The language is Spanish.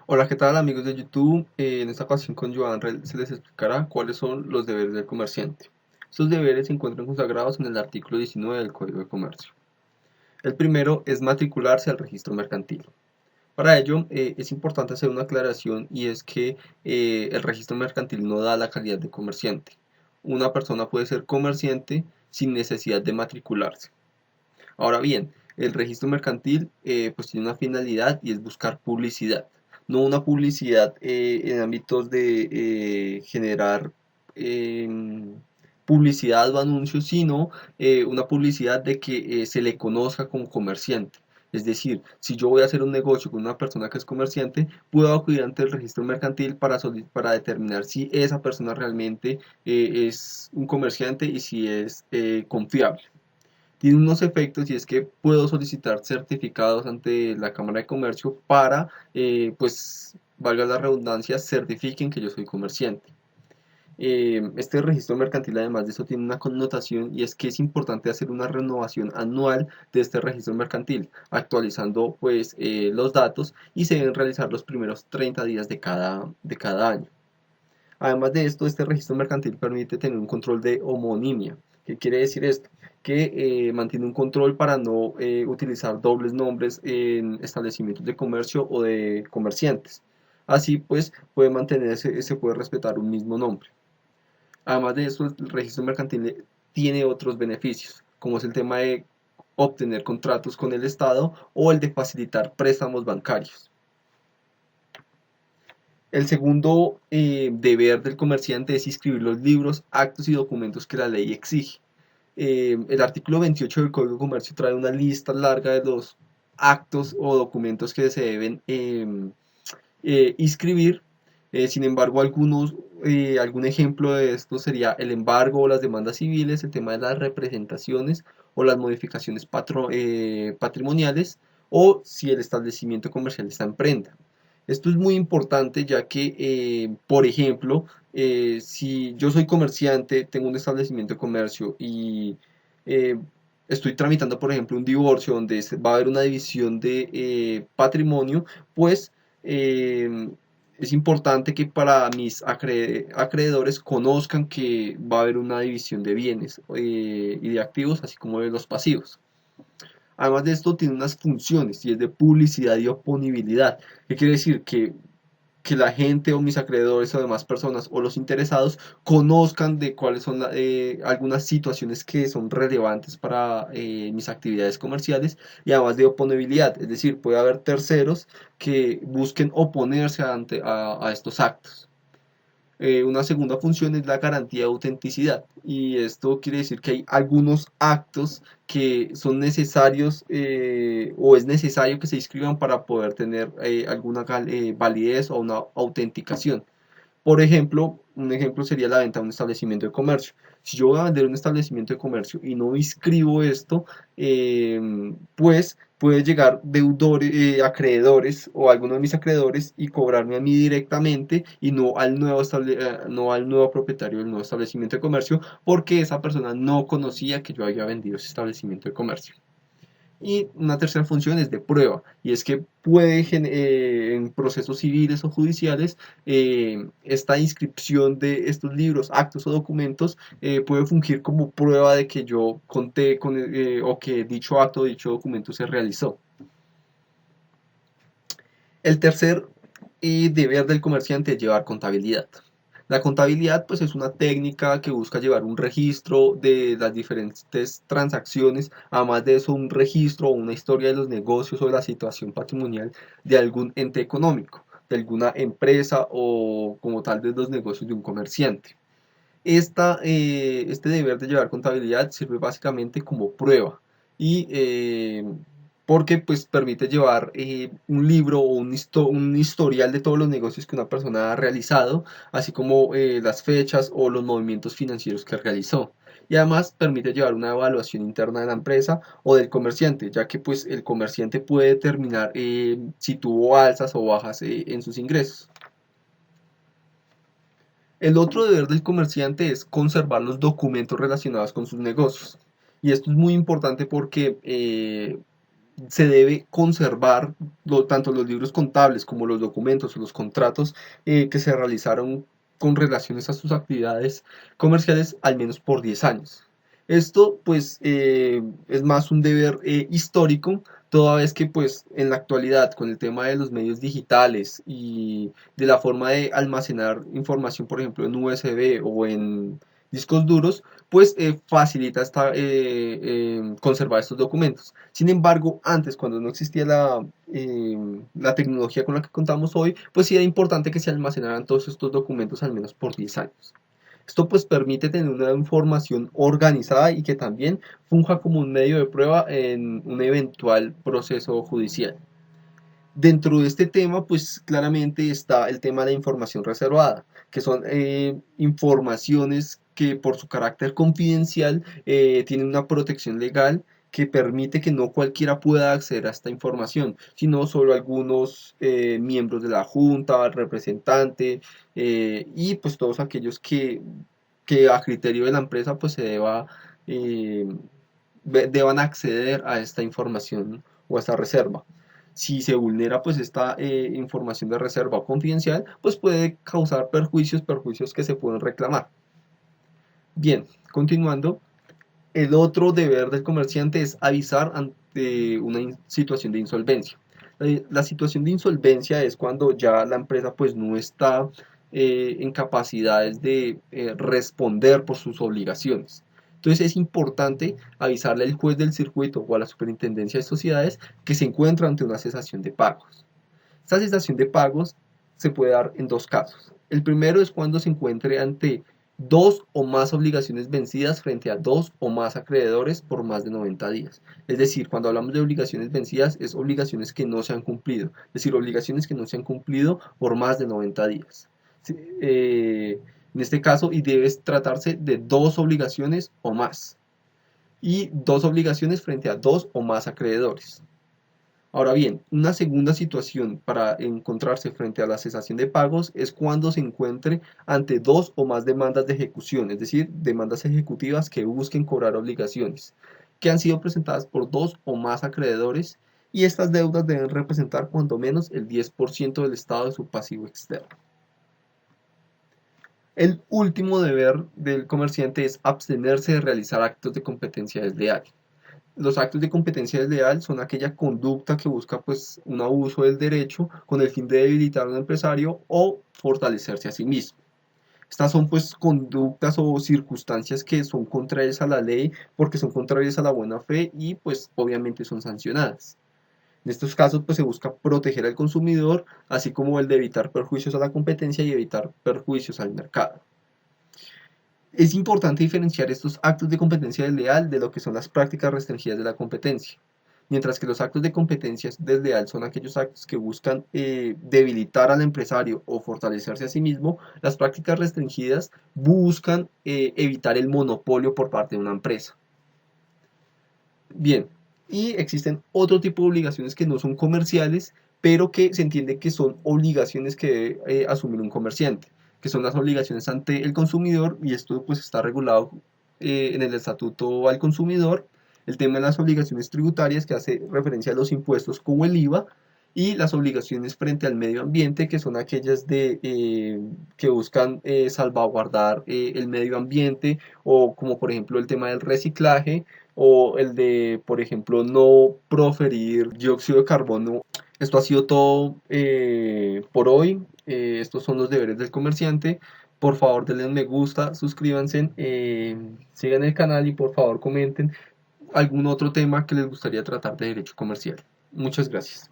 Hola, ¿qué tal amigos de YouTube? En esta ocasión con Joan se les explicará cuáles son los deberes del comerciante. Estos deberes se encuentran consagrados en el artículo 19 del Código de Comercio. El primero es matricularse al registro mercantil. Para ello es importante hacer una aclaración y es que el registro mercantil no da la calidad de comerciante. Una persona puede ser comerciante sin necesidad de matricularse. Ahora bien, el registro mercantil pues tiene una finalidad y es buscar publicidad, no una publicidad en ámbitos de generar publicidad o anuncios, sino una publicidad de que se le conozca como comerciante. Es decir, si yo voy a hacer un negocio con una persona que es comerciante, puedo acudir ante el registro mercantil para determinar si esa persona realmente es un comerciante y si es confiable. Tiene unos efectos y es que puedo solicitar certificados ante la Cámara de Comercio para, pues, valga la redundancia, certifiquen que yo soy comerciante. Este registro mercantil, además de eso, tiene una connotación y es que es importante hacer una renovación anual de este registro mercantil, actualizando pues los datos y se deben realizar los primeros 30 días de cada año. Además de esto, este registro mercantil permite tener un control de homonimia. ¿Qué quiere decir esto? Que mantiene un control para no utilizar dobles nombres en establecimientos de comercio o de comerciantes. Así pues, puede mantenerse, se puede respetar un mismo nombre. Además de esto, el registro mercantil tiene otros beneficios, como es el tema de obtener contratos con el Estado o el de facilitar préstamos bancarios. El segundo deber del comerciante es inscribir los libros, actos y documentos que la ley exige. El artículo 28 del Código de Comercio trae una lista larga de los actos o documentos que se deben inscribir. Sin embargo, algún ejemplo de esto sería el embargo o las demandas civiles, el tema de las representaciones o las modificaciones patrimoniales, o si el establecimiento comercial está en prenda. Esto es muy importante ya que, por ejemplo, si yo soy comerciante, tengo un establecimiento de comercio y eh, estoy tramitando, por ejemplo, un divorcio donde va a haber una división de patrimonio, pues eh, es importante que para mis acreedores conozcan que va a haber una división de bienes y de activos, así como de los pasivos. Además de esto, tiene unas funciones y es de publicidad y oponibilidad. ¿Qué quiere decir? Que la gente o mis acreedores o demás personas o los interesados conozcan de cuáles son algunas situaciones que son relevantes para mis actividades comerciales y además de oponibilidad, es decir, puede haber terceros que busquen oponerse a estos actos. Una segunda función es la garantía de autenticidad y esto quiere decir que hay algunos actos que son necesarios o es necesario que se inscriban para poder tener alguna validez o una autenticación. Por ejemplo, un ejemplo sería la venta de un establecimiento de comercio. Si yo voy a vender un establecimiento de comercio y no inscribo esto, pues puede llegar deudores, acreedores o alguno de mis acreedores y cobrarme a mí directamente y no al nuevo propietario del nuevo establecimiento de comercio porque esa persona no conocía que yo había vendido ese establecimiento de comercio. Y una tercera función es de prueba, y es que puede en procesos civiles o judiciales, esta inscripción de estos libros, actos o documentos puede fungir como prueba de que yo conté con, o que dicho acto o dicho documento se realizó. El tercer deber del comerciante es llevar contabilidad. La contabilidad pues es una técnica que busca llevar un registro de las diferentes transacciones, además de eso un registro o una historia de los negocios o de la situación patrimonial de algún ente económico, de alguna empresa o como tal de los negocios de un comerciante. Este deber de llevar contabilidad sirve básicamente como prueba y porque pues permite llevar un libro o un historial de todos los negocios que una persona ha realizado, así como las fechas o los movimientos financieros que realizó. Y además permite llevar una evaluación interna de la empresa o del comerciante, ya que pues el comerciante puede determinar si tuvo alzas o bajas en sus ingresos. El otro deber del comerciante es conservar los documentos relacionados con sus negocios. Y esto es muy importante porque se debe conservar tanto los libros contables como los documentos o los contratos que se realizaron con relaciones a sus actividades comerciales al menos por 10 años. Esto pues es más un deber histórico, toda vez que pues en la actualidad con el tema de los medios digitales y de la forma de almacenar información, por ejemplo en USB o en discos duros, pues facilita conservar estos documentos. Sin embargo, antes, cuando no existía la tecnología con la que contamos hoy, pues sí era importante que se almacenaran todos estos documentos al menos por 10 años. Esto pues permite tener una información organizada y que también funja como un medio de prueba en un eventual proceso judicial. Dentro de este tema, pues claramente está el tema de la información reservada, que son informaciones que por su carácter confidencial tienen una protección legal que permite que no cualquiera pueda acceder a esta información, sino solo algunos miembros de la junta, el representante y pues todos aquellos que a criterio de la empresa pues eh, deban acceder a esta información o a esta reserva. Si se vulnera pues esta información de reserva o confidencial, pues puede causar perjuicios que se pueden reclamar. Bien, continuando, el otro deber del comerciante es avisar ante una situación de insolvencia. La situación de insolvencia es cuando ya la empresa pues no está en capacidades de responder por sus obligaciones. Entonces es importante avisarle al juez del circuito o a la superintendencia de sociedades que se encuentra ante una cesación de pagos. Esta cesación de pagos se puede dar en dos casos. El primero es cuando se encuentre ante dos o más obligaciones vencidas frente a dos o más acreedores por más de 90 días. Es decir, cuando hablamos de obligaciones vencidas, es obligaciones que no se han cumplido. Es decir, obligaciones que no se han cumplido por más de 90 días. En este caso, y debe tratarse de dos obligaciones o más. Y dos obligaciones frente a dos o más acreedores. Ahora bien, una segunda situación para encontrarse frente a la cesación de pagos es cuando se encuentre ante dos o más demandas de ejecución, es decir, demandas ejecutivas que busquen cobrar obligaciones, que han sido presentadas por dos o más acreedores y estas deudas deben representar cuando menos el 10% del estado de su pasivo externo. El último deber del comerciante es abstenerse de realizar actos de competencia desleal. Los actos de competencia desleal son aquella conducta que busca pues un abuso del derecho con el fin de debilitar a un empresario o fortalecerse a sí mismo. Estas son pues conductas o circunstancias que son contrarias a la ley porque son contrarias a la buena fe y pues obviamente son sancionadas. En estos casos pues se busca proteger al consumidor así como el de evitar perjuicios a la competencia y evitar perjuicios al mercado. Es importante diferenciar estos actos de competencia desleal de lo que son las prácticas restringidas de la competencia. Mientras que los actos de competencia desleal son aquellos actos que buscan debilitar al empresario o fortalecerse a sí mismo, las prácticas restringidas buscan evitar el monopolio por parte de una empresa. Bien, y existen otro tipo de obligaciones que no son comerciales, pero que se entiende que son obligaciones que debe asumir un comerciante, que son las obligaciones ante el consumidor, y esto pues está regulado en el Estatuto al Consumidor, el tema de las obligaciones tributarias que hace referencia a los impuestos como el IVA, y las obligaciones frente al medio ambiente, que son aquellas que buscan salvaguardar el medio ambiente, o como por ejemplo el tema del reciclaje, o el de, por ejemplo, no proferir dióxido de carbono. Esto ha sido todo por hoy. Estos son los deberes del comerciante. Por favor, denle un me gusta, suscríbanse, sigan el canal y por favor comenten algún otro tema que les gustaría tratar de derecho comercial. Muchas gracias.